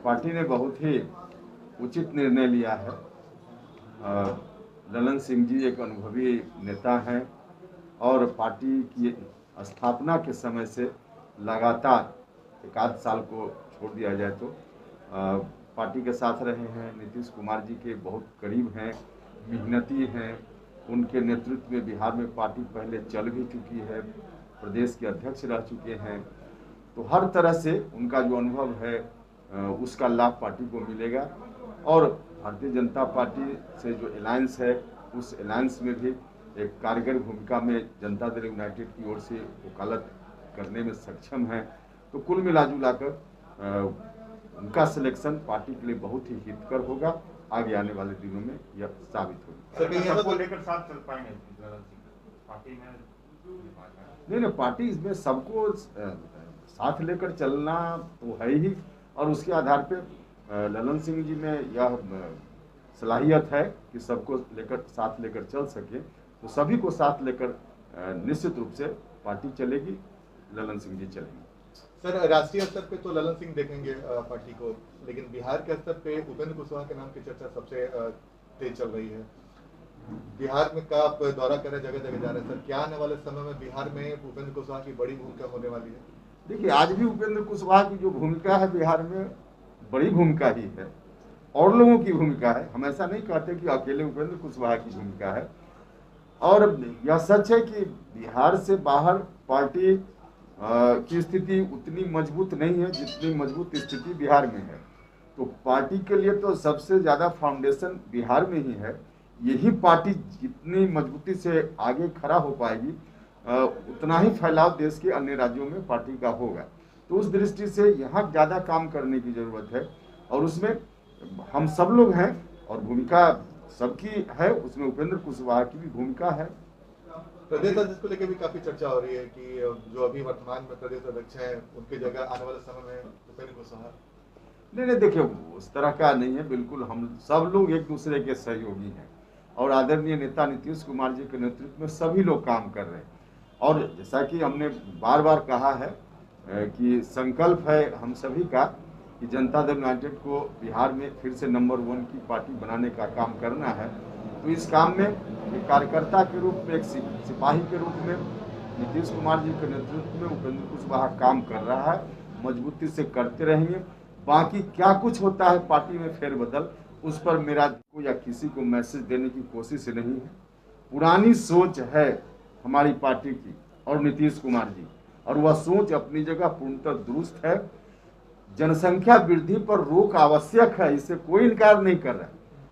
Party ने बहुत ही उचित निर्णय लिया है। ललन सिंह जी एक अनुभवी नेता हैं और पार्टी की स्थापना के समय से लगातार एक आध साल को छोड़ दिया जाए तो पार्टी के साथ रहे हैं। नीतीश कुमार जी के बहुत करीब हैं, मेहनती हैं। उनके नेतृत्व में बिहार में पार्टी पहले चल भी चुकी है, प्रदेश के अध्यक्ष रह चुके हैं। तो हर तरह से उनका जो अनुभव है उसका लाभ पार्टी को मिलेगा और भारतीय जनता पार्टी से जो अलायंस है उस अलायंस में भी एक कारगर भूमिका में जनता दल यूनाइटेड की ओर से वकालत करने में सक्षम है। तो कुल मिलाजुला कर उनका सिलेक्शन पार्टी के लिए बहुत ही हितकर होगा। आगे आने वाले दिनों में यह साबित होगा। सबको लेकर साथ चल पाएंगे पार्टी में? नहीं, पार्टी इसमें सबको साथ लेकर चलना तो है ही और उसके आधार पे ललन सिंह जी में यह सलाहियत है कि सबको साथ लेकर चल सके। तो सभी को साथ लेकर निश्चित रूप से पार्टी चलेगी, ललन सिंह जी चलेंगे। सर, राष्ट्रीय स्तर पे तो ललन सिंह देखेंगे पार्टी को, लेकिन बिहार के स्तर पे उपेंद्र कुशवाहा के नाम की चर्चा सबसे तेज चल रही है। बिहार में का आप दौरा कर रहे, जगह जगह जा रहे हैं सर, क्या आने वाले समय में बिहार में उपेंद्र कुशवाहा की बड़ी भूमिका होने वाली है? देखिए, आज भी उपेंद्र कुशवाहा की जो भूमिका है बिहार में बड़ी भूमिका ही है और लोगों की भूमिका है। हम ऐसा नहीं कहते कि अकेले उपेंद्र कुशवाहा की भूमिका है। और यह सच है कि बिहार से बाहर पार्टी की स्थिति उतनी मजबूत नहीं है जितनी मजबूत स्थिति बिहार में है। तो पार्टी के लिए तो सबसे ज़्यादा फाउंडेशन बिहार में ही है। यही पार्टी जितनी मजबूती से आगे खड़ा हो पाएगी उतना ही फैलाव देश के अन्य राज्यों में पार्टी का होगा। तो उस दृष्टि से यहाँ ज़्यादा काम करने की ज़रूरत है और उसमें हम सब लोग हैं और भूमिका सबकी है, उसमें उपेंद्र कुशवाहा की भी भूमिका है। प्रदेश अध्यक्ष को लेकर भी काफी चर्चा हो रही है कि जो अभी वर्तमान में प्रदेश अध्यक्ष हैं उनकी जगह आने वाले समय में उपेंद्र कुशवाहा। नहीं, देखिए उस तरह का नहीं है। बिल्कुल हम सब लोग एक दूसरे के सहयोगी हैं और आदरणीय नेता नीतीश कुमार जी के नेतृत्व में सभी लोग काम कर रहे हैं। और जैसा कि हमने बार बार कहा है कि संकल्प है हम सभी का कि जनता दल यूनाइटेड को बिहार में फिर से नंबर 1 की पार्टी बनाने का काम करना है। तो इस काम में एक कार्यकर्ता के रूप में, एक सिपाही के रूप में नीतीश कुमार जी के नेतृत्व में उपेंद्र कुशवाहा काम कर रहा है, मजबूती से करते रहेंगे। बाकी क्या कुछ होता है पार्टी में फेरबदल, उस पर मेरा को या किसी को मैसेज देने की कोशिश नहीं है। पुरानी सोच है हमारी पार्टी की और नीतीश कुमार जी, और वह सोच अपनी जगह पूर्णतः दुरुस्त है। जनसंख्या वृद्धि पर रोक आवश्यक है, इससे कोई इनकार नहीं कर रहा है।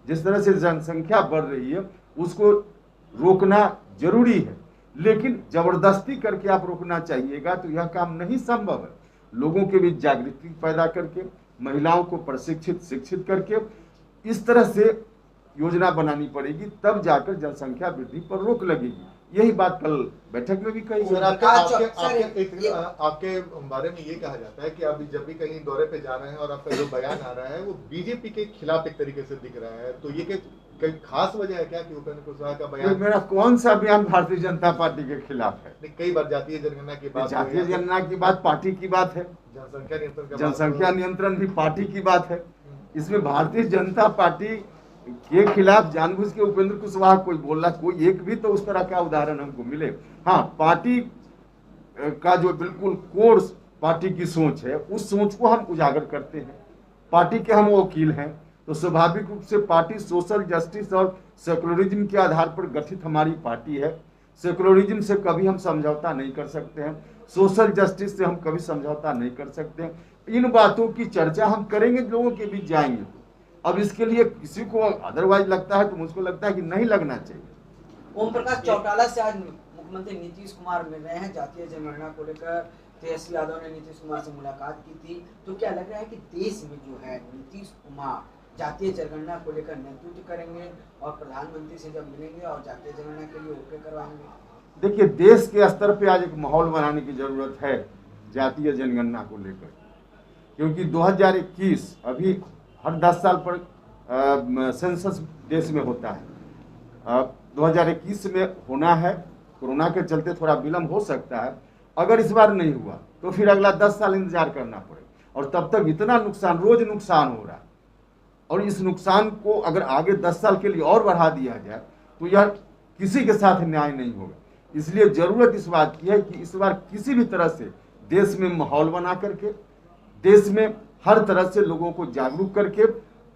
जिस तरह से जनसंख्या बढ़ रही है उसको रोकना जरूरी है, लेकिन जबरदस्ती करके आप रोकना चाहिएगा तो यह काम नहीं संभव है। लोगों के बीच जागृति पैदा करके, महिलाओं को प्रशिक्षित शिक्षित करके इस तरह से योजना बनानी पड़ेगी, तब जाकर जनसंख्या वृद्धि पर रोक लगेगी। यही बात कल बैठक में भी कही। सर, आपके बारे में ये कहा जाता है कि अभी जब भी कहीं दौरे पे जा रहे हैं और आपका जो बयान आ रहा है वो बीजेपी के खिलाफ एक तरीके से दिख रहा है, तो ये कोई खास वजह है क्या कि उपेंद्र कुशवाहा का बयान? मेरा कौन सा बयान भारतीय जनता पार्टी के खिलाफ है? कई बार जातीय जनगणना की बात, जातीय जनगणना की बात पार्टी की बात है, जनसंख्या नियंत्रण भी पार्टी की बात है। इसमें भारतीय जनता पार्टी के खिलाफ जानबूझ के उपेंद्र कुशवाहा कोई बोल रहा, कोई एक भी तो उस तरह का उदाहरण हमको मिले। हाँ, पार्टी का जो बिल्कुल कोर्स पार्टी की सोच है उस सोच को हम उजागर करते हैं। पार्टी के हम वकील हैं तो स्वाभाविक रूप से पार्टी सोशल जस्टिस और सेकुलरिज्म के आधार पर गठित हमारी पार्टी है। सेकुलरिज्म से कभी हम समझौता नहीं कर सकते हैं, सोशल जस्टिस से हम कभी समझौता नहीं कर सकते हैं। इन बातों की चर्चा हम करेंगे, लोगों के बीच जाएंगे। अब इसके लिए किसी को अदरवाइज लगता है तो मुझको लगता है कि नहीं लगना चाहिए। ओम प्रकाश चौटाला से आज मुख्यमंत्री नीतीश कुमार मिल रहे हैं जातीय जनगणना को लेकर। तेजस्वी यादव ने नीतीश कुमार से मुलाकात की थी, तो क्या लग रहा है कि देश में जो है नीतीश कुमार जातीय जनगणना को लेकर नेतृत्व करेंगे और प्रधानमंत्री से जब मिलेंगे और जातीय जनगणना के लिए ओके करवाएंगे? देखिए, देश के स्तर पे आज एक माहौल बनाने की जरूरत है जातीय जनगणना को लेकर, क्योंकि 2021 अभी हर 10 साल पर सेंसस देश में होता है। 2021 में होना है, कोरोना के चलते थोड़ा विलम्ब हो सकता है। अगर इस बार नहीं हुआ तो फिर अगला 10 साल इंतजार करना पड़ेगा। और तब तक इतना नुकसान, रोज नुकसान हो रहा है, और इस नुकसान को अगर आगे 10 साल के लिए और बढ़ा दिया जाए तो यह किसी के साथ न्याय नहीं होगा। इसलिए जरूरत इस बात की है कि इस बार किसी भी तरह से देश में माहौल बना करके, देश में हर तरह से लोगों को जागरूक करके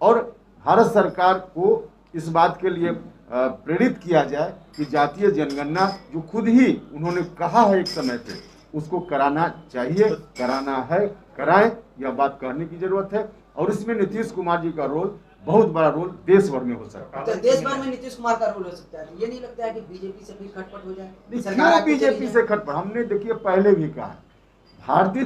और भारत सरकार को इस बात के लिए प्रेरित किया जाए कि जातीय जनगणना जो खुद ही उन्होंने कहा है एक समय पे, उसको कराना चाहिए, कराना है, कराएं, यह बात कहने की जरूरत है। और इसमें नीतीश कुमार जी का रोल, बहुत बड़ा रोल देश भर में हो सकता है। तो देश भर में नीतीश कुमार का रोल हो सकता है। ये नहीं लगता है कि बीजेपी से भी खटपट हो जाए? क्यों बीजेपी से खटपट? हमने देखिए पहले भी कहा, भारतीय